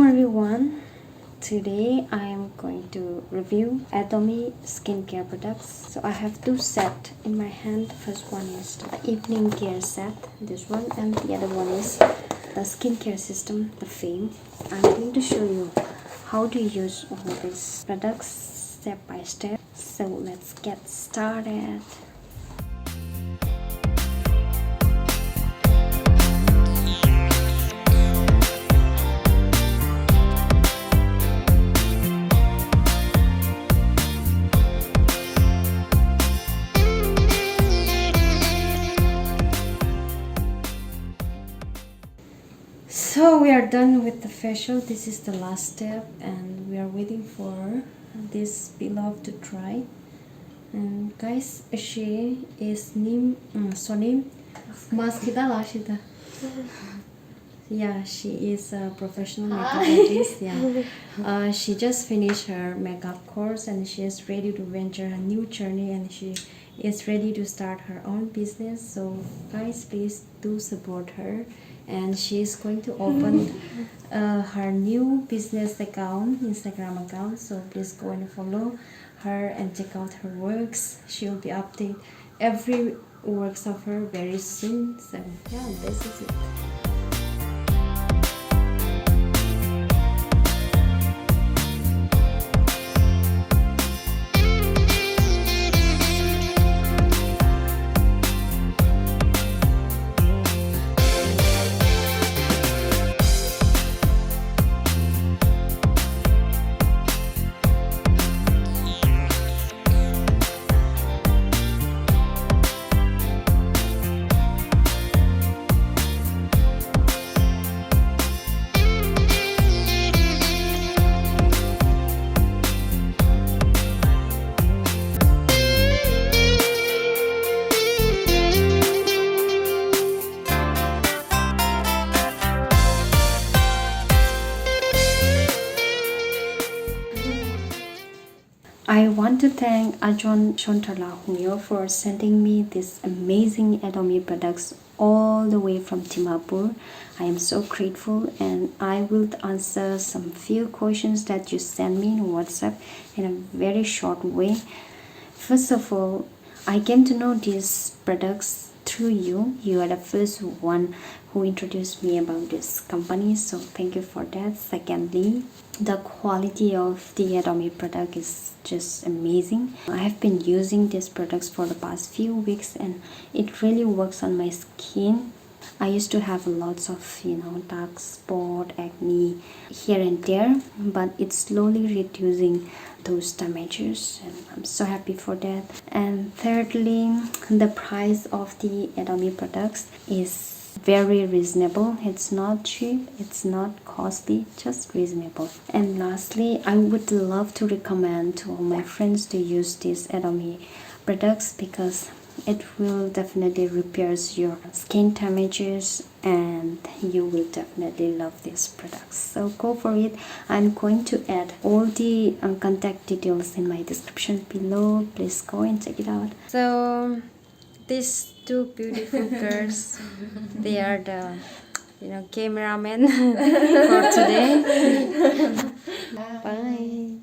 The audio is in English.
Hello everyone, today I am going to review Atomy skincare products. So I have two sets in my hand. First one is the evening care set, this one, and the other one is the skincare system, the Fame. I'm going to show you how to use all these products step by step. So let's get started. So we are done with the facial. This is the last step and we are waiting for this beloved to dry. And guys, she is Sonim Maskita Lashita. Yeah, she is a professional makeup artist. Yeah, she just finished her makeup course and she is ready to venture a new journey and she is ready to start her own business. So guys, please do support her. And she is going to open her new business account, Instagram account. So please go and follow her and check out her works. She will be updating every works of her very soon. So yeah, this is it. I want to thank Ajahn Shontala for sending me these amazing Atomy products all the way from Dimapur. I am so grateful and I will answer some few questions that you send me in WhatsApp in a very short way. First of all, I came to know these products through you. You are the first one who introduced me about this company, so thank you for that. Secondly, the quality of the Atomy product is just amazing. I have been using these products for the past few weeks and it really works on my skin. I used to have lots of dark spot, acne here and there, but it's slowly reducing those damages and I'm so happy for that. And thirdly, the price of the Atomy products is very reasonable. It's not cheap, it's not costly, just reasonable. And lastly, I would love to recommend to all my friends to use these Atomy products because it will definitely repairs your skin damages and you will definitely love these products. So go for it. I'm going to add all the contact details in my description below. Please go and check it out. So these two beautiful girls, they are the cameramen for today. Bye.